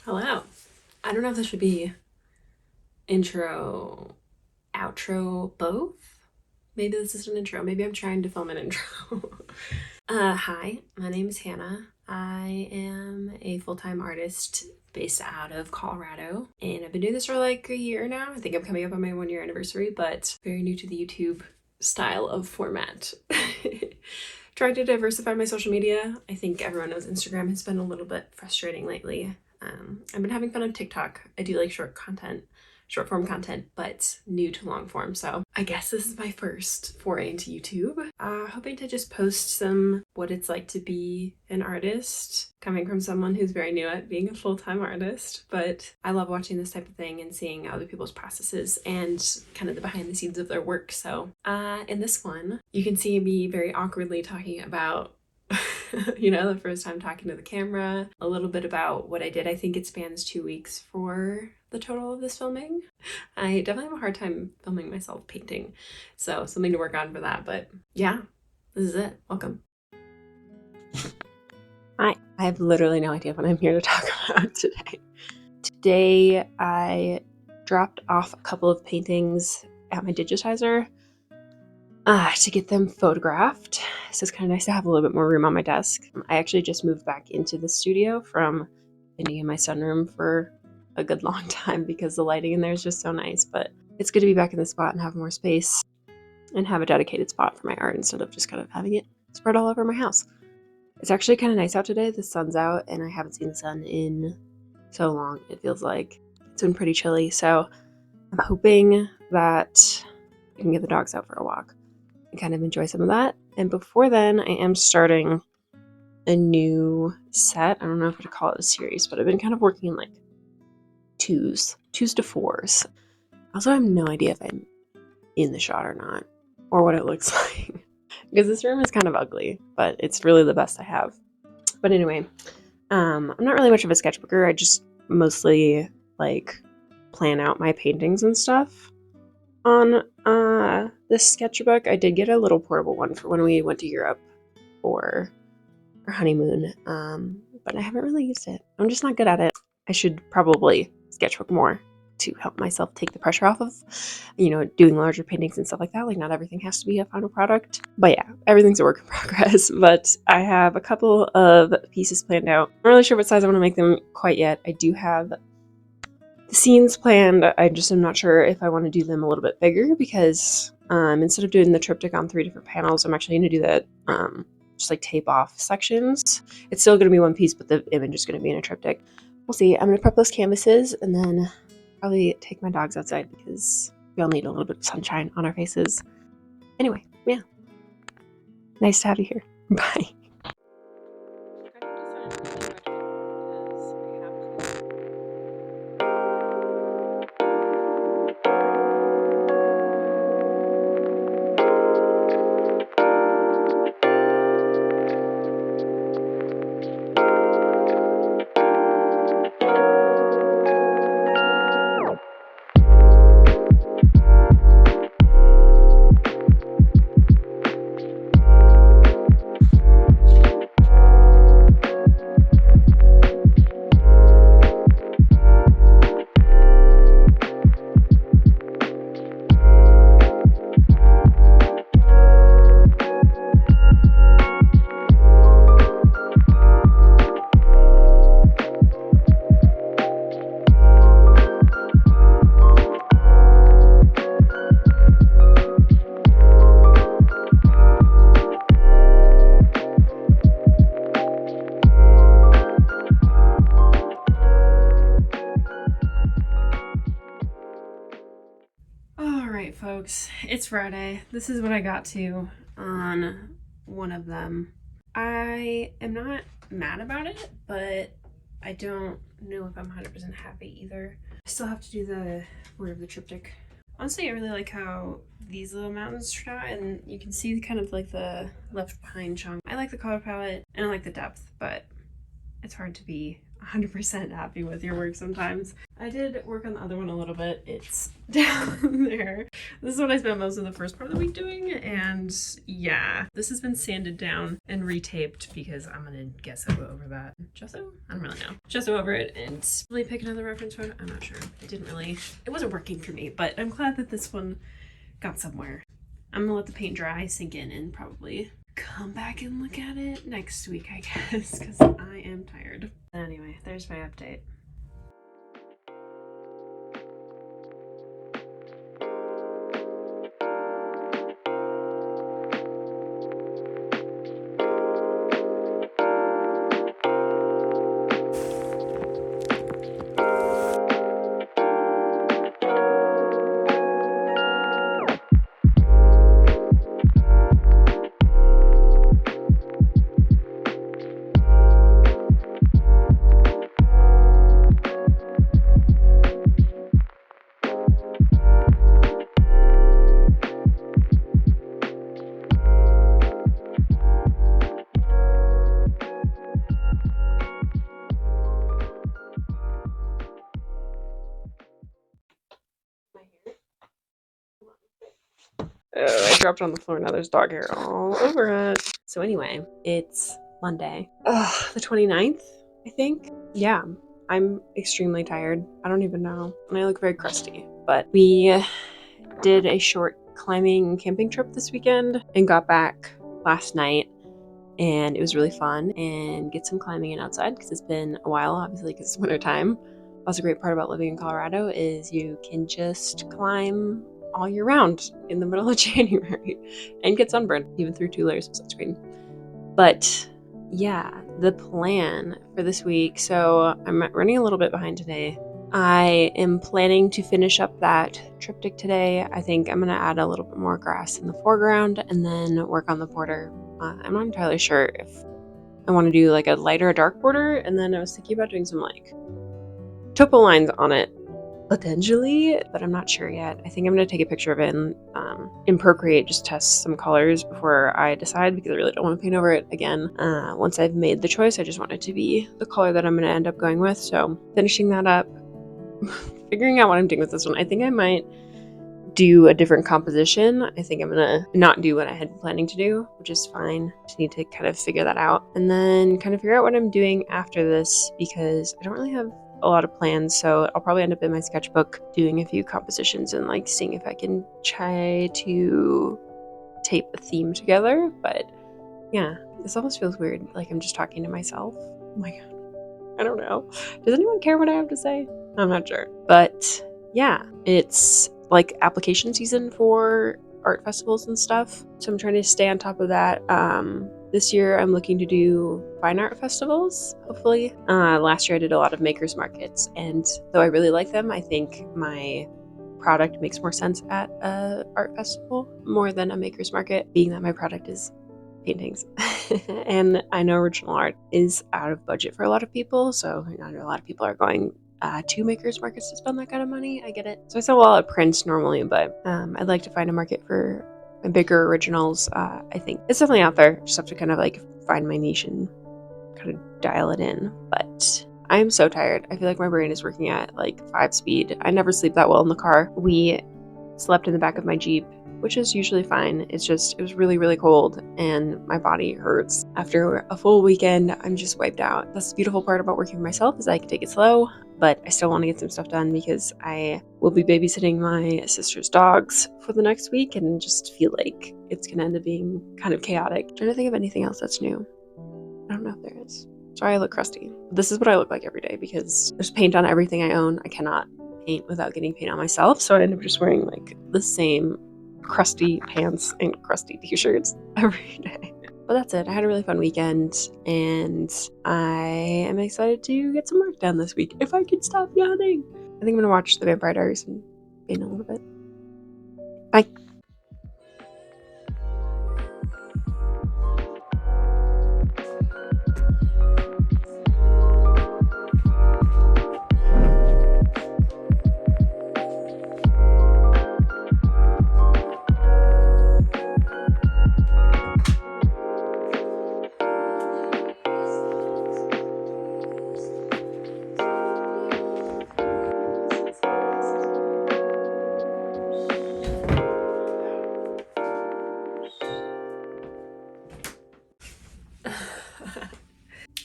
Hello. I don't know if this should be intro, outro, both. Maybe this is an intro. Maybe I'm trying to film an intro. Hi, my name is Hannah. I am a full-time artist based out of Colorado, and I've been doing this for like a year now. I think I'm coming up on my 1 year anniversary, but very new to the YouTube style of format. Trying to diversify my social media. I think everyone knows Instagram has been a little bit frustrating lately. I've been having fun on TikTok. I do like short form content, but new to long form. So I guess this is my first foray into YouTube. Hoping to just post some what it's like to be an artist, coming from someone who's very new at being a full-time artist. But I love watching this type of thing and seeing other people's processes and kind of the behind the scenes of their work. So in this one, you can see me very awkwardly talking about the first time talking to the camera, a little bit about what I did. I think it spans 2 weeks for the total of this filming. I definitely have a hard time filming myself painting, so something to work on for that. But yeah, this is it. Welcome. Hi. I have literally no idea what I'm here to talk about today. Today, I dropped off a couple of paintings at my digitizer to get them photographed. So it's kind of nice to have a little bit more room on my desk. I actually just moved back into the studio from painting in my sunroom for a good long time because the lighting in there is just so nice. But it's good to be back in the spot and have more space and have a dedicated spot for my art instead of just kind of having it spread all over my house. It's actually kind of nice out today. The sun's out and I haven't seen the sun in so long. It feels like it's been pretty chilly. So I'm hoping that I can get the dogs out for a walk and kind of enjoy some of that. And before then, I am starting a new set. I don't know if I would call it a series, but I've been kind of working in like twos to fours. Also, I have no idea if I'm in the shot or not, or what it looks like. Because this room is kind of ugly, but it's really the best I have. But anyway, I'm not really much of a sketchbooker. I just mostly like plan out my paintings and stuff on this sketchbook. I did get a little portable one for when we went to Europe for our honeymoon, but I haven't really used it. I'm just not good at it. I should probably sketchbook more to help myself take the pressure off of, doing larger paintings and stuff like that. Like, not everything has to be a final product. But yeah, everything's a work in progress. But I have a couple of pieces planned out. I'm not really sure what size I want to make them quite yet. I do have the scenes planned. I just am not sure if I want to do them a little bit bigger because instead of doing the triptych on 3 different panels, I'm actually going to do that just like tape off sections. It's still going to be one piece, but the image is going to be in a triptych. We'll see. I'm going to prep those canvases and then probably take my dogs outside because we all need a little bit of sunshine on our faces. Anyway, yeah. Nice to have you here. Bye. Alright, folks, it's Friday. This is what I got to on one of them. I am not mad about it, but I don't know if I'm 100% happy either. I still have to do the border of the triptych. Honestly, I really like how these little mountains turned out, and you can see kind of like the left behind chunk. I like the color palette, and I like the depth, but it's hard to be 100% happy with your work sometimes. I did work on the other one a little bit. It's down there. This is what I spent most of the first part of the week doing, and yeah, this has been sanded down and retaped because I'm gonna gesso over that. Gesso? I don't really know. Gesso over it and really pick another reference photo. I'm not sure. It wasn't working for me, but I'm glad that this one got somewhere. I'm gonna let the paint dry, sink in, and probably come back and look at it next week, I guess, because I am tired. Anyway, there's my update. I dropped on the floor. Now there's dog hair all over it. So anyway, it's Monday. The 29th, I think. Yeah, I'm extremely tired. I don't even know. And I look very crusty. But we did a short climbing camping trip this weekend and got back last night. And it was really fun and get some climbing in outside because it's been a while, obviously, because it's winter time. Also, a great part about living in Colorado is you can just climb all year round in the middle of January and get sunburned, even through 2 layers of sunscreen. But yeah, the plan for this week. So I'm running a little bit behind today. I am planning to finish up that triptych today. I think I'm going to add a little bit more grass in the foreground and then work on the border. I'm not entirely sure if I want to do like a lighter or dark border. And then I was thinking about doing some like topo lines on it potentially, but I'm not sure yet. I think I'm going to take a picture of it in Procreate, just test some colors before I decide because I really don't want to paint over it again. Once I've made the choice, I just want it to be the color that I'm going to end up going with. So finishing that up, figuring out what I'm doing with this one. I think I might do a different composition. I think I'm gonna not do what I had been planning to do, which is fine. Just need to kind of figure that out and then kind of figure out what I'm doing after this because I don't really have a lot of plans. So I'll probably end up in my sketchbook doing a few compositions and like seeing if I can try to tape a theme together. But yeah, this almost feels weird. Like I'm just talking to myself. Oh my God. I don't know. Does anyone care what I have to say? I'm not sure. But yeah, it's like application season for art festivals and stuff. So I'm trying to stay on top of that. This year I'm looking to do fine art festivals, hopefully. Last year I did a lot of makers markets, and though I really like them, I think my product makes more sense at a art festival more than a makers market, being that my product is paintings. And I know original art is out of budget for a lot of people, so I know a lot of people are going to makers markets to spend that kind of money. I get it. So I sell a lot of prints normally, but I'd like to find a market for bigger originals. I think it's definitely out there. Just have to kind of like find my niche and kind of dial it in. But I'm so tired. I feel like my brain is working at like 5 speed. I never sleep that well in the car. We slept in the back of my Jeep, which is usually fine. It was really, really cold and my body hurts. After a full weekend, I'm just wiped out. That's the beautiful part about working for myself is I can take it slow, but I still want to get some stuff done because I will be babysitting my sister's dogs for the next week and just feel like it's going to end up being kind of chaotic. I'm trying to think of anything else that's new. I don't know if there is. Sorry, I look crusty. This is what I look like every day because there's paint on everything I own. I cannot paint without getting paint on myself, so I end up just wearing like the same crusty pants and crusty t-shirts every day. But that's it. I had a really fun weekend and I am excited to get some work done this week if I can stop yawning. I think I'm gonna watch The Vampire Diaries and paint a little bit. Bye.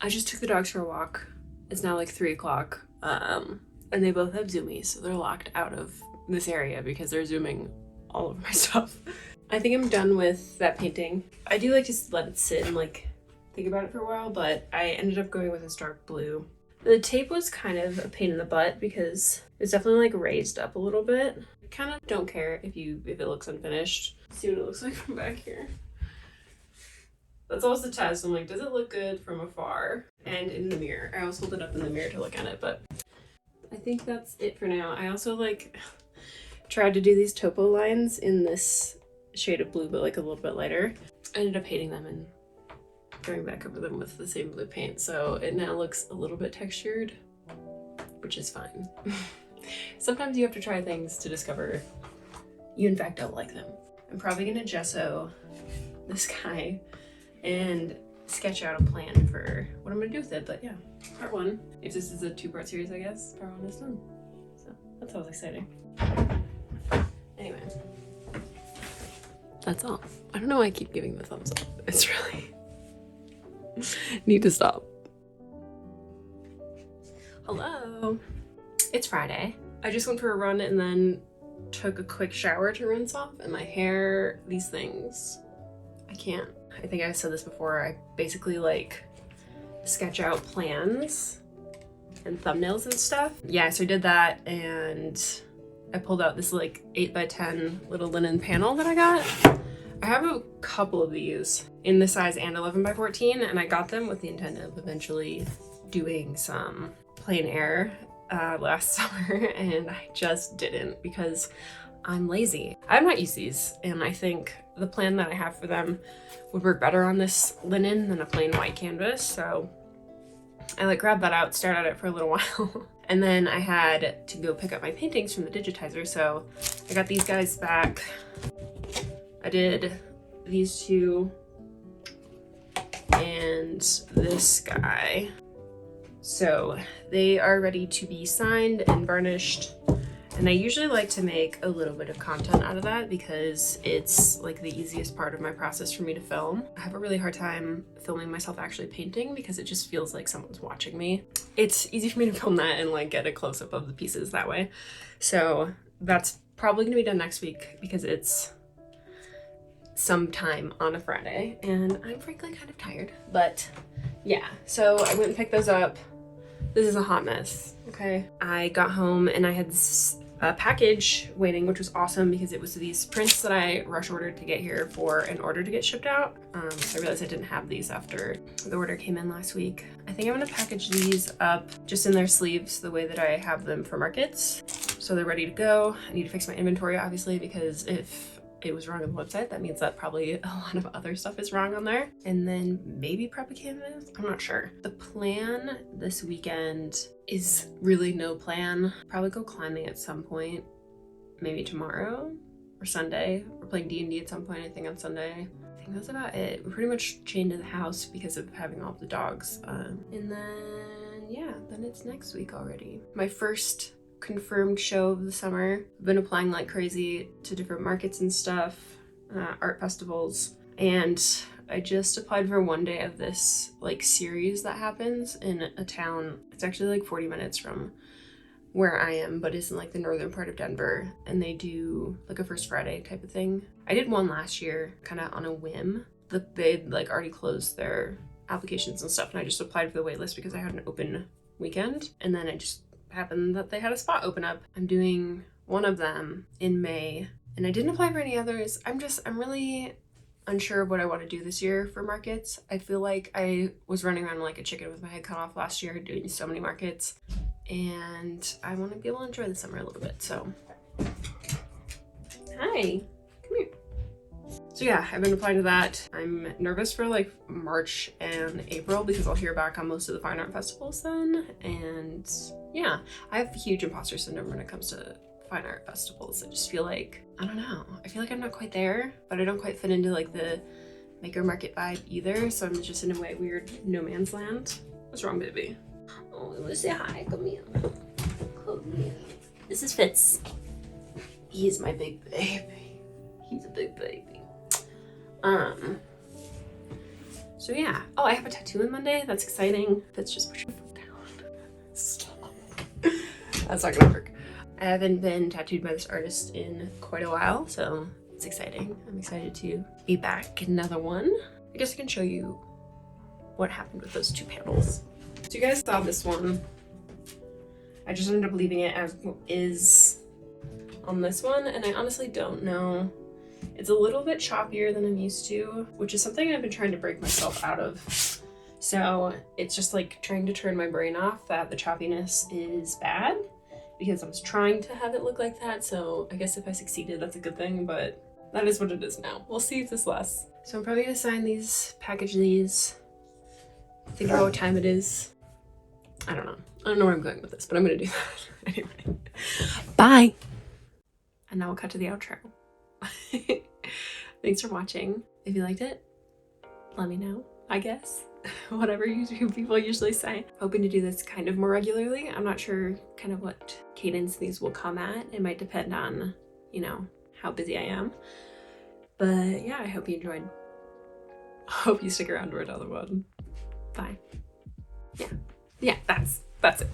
I just took the dogs for a walk. It's now like 3 o'clock. And they both have zoomies, so they're locked out of this area because they're zooming all over my stuff. I think I'm done with that painting. I do like to let it sit and like think about it for a while, but I ended up going with this dark blue. The tape was kind of a pain in the butt because it's definitely like raised up a little bit. I kind of don't care if it looks unfinished. Let's see what it looks like from back here. That's always the test. I'm like, does it look good from afar and in the mirror? I always hold it up in the mirror to look at it, but I think that's it for now. I also like tried to do these topo lines in this shade of blue, but like a little bit lighter. I ended up hating them and going back over them with the same blue paint, so it now looks a little bit textured, which is fine. Sometimes you have to try things to discover you in fact don't like them. I'm probably gonna gesso this guy and sketch out a plan for what I'm gonna do with it, but yeah, part 1. If this is a 2-part series, I guess, part 1 is done. So that's always exciting. Anyway, that's all. I don't know why I keep giving the thumbs up. It's really need to stop. Hello. It's Friday. I just went for a run and then took a quick shower to rinse off, and my hair, these things, I can't. I think I said this before, I basically like sketch out plans and thumbnails and stuff. Yeah, so I did that and I pulled out this like 8x10 little linen panel that I got. I have a couple of these in the size and 11x14, and I got them with the intent of eventually doing some plein air last summer, and I just didn't because I'm lazy. I'm not used to these, and I think the plan that I have for them would work better on this linen than a plain white canvas, so I like grabbed that out, stared at it for a little while, and then I had to go pick up my paintings from the digitizer, so I got these guys back. I did these two and this guy. So they are ready to be signed and varnished. And I usually like to make a little bit of content out of that because it's like the easiest part of my process for me to film. I have a really hard time filming myself actually painting because it just feels like someone's watching me. It's easy for me to film that and like get a close-up of the pieces that way. So that's probably gonna be done next week because it's sometime on a Friday and I'm frankly kind of tired, but yeah. So I went and picked those up. This is a hot mess, okay? I got home and I had this package waiting, which was awesome because it was these prints that I rush ordered to get here for an order to get shipped out. So I realized I didn't have these after the order came in last week. I think I'm gonna package these up just in their sleeves the way that I have them for markets. So they're ready to go. I need to fix my inventory, obviously, because if it was wrong on the website, that means that probably a lot of other stuff is wrong on there. And then maybe prep a canvas, I'm not sure. The plan this weekend is really no plan. Probably go climbing at some point, maybe tomorrow or Sunday. We're playing D&D at some point, I think on Sunday. I think that's about it. We're pretty much chained to the house because of having all of the dogs. And then, yeah, then it's next week already. My first confirmed show of the summer. I've been applying like crazy to different markets and stuff, art festivals, and I just applied for one day of this like series that happens in a town. It's actually like 40 minutes from where I am, but it's in like the northern part of Denver, and they do like a First Friday type of thing. I did one last year kind of on a whim. They'd like already closed their applications and stuff, and I just applied for the wait list because I had an open weekend, and then I just happened that they had a spot open up. I'm doing one of them in May, and I didn't apply for any others. I'm really unsure of what I want to do this year for markets. I feel like I was running around like a chicken with my head cut off last year doing so many markets, and I want to be able to enjoy the summer a little bit. So hi, come here. So yeah, I've been applying to that. I'm nervous for like March and April because I'll hear back on most of the fine art festivals then. And yeah, I have huge imposter syndrome when it comes to fine art festivals. I just feel like, I don't know, I feel like I'm not quite there, but I don't quite fit into like the maker market vibe either. So I'm just in a way weird no man's land. What's wrong, baby? Oh, you wanna say hi? Come here. Come here. This is Fitz. He's my big baby. He's a big baby. So yeah. Oh, I have a tattoo on Monday. That's exciting. That's just push your foot down. Stop. That's not gonna work. I haven't been tattooed by this artist in quite a while, so it's exciting. I'm excited to be back. Get another one. I guess I can show you what happened with those two panels. So you guys saw this one. I just ended up leaving it as is on this one, and I honestly don't know. It's a little bit choppier than I'm used to, which is something I've been trying to break myself out of. So it's just like trying to turn my brain off that the choppiness is bad, because I was trying to have it look like that. So I guess if I succeeded, that's a good thing, but that is what it is now. We'll see if this lasts. So I'm probably gonna sign these, package these, think about what time it is. I don't know. I don't know where I'm going with this, but I'm gonna do that. Anyway, bye. And now we'll cut to the outro. Thanks for watching. If you liked it, let me know, I guess. Whatever YouTube people usually say. Hoping to do this kind of more regularly. I'm not sure kind of what cadence these will come at. It might depend on, you know, how busy I am. But yeah, I hope you enjoyed. Hope you stick around for another one. Bye. Yeah, that's it.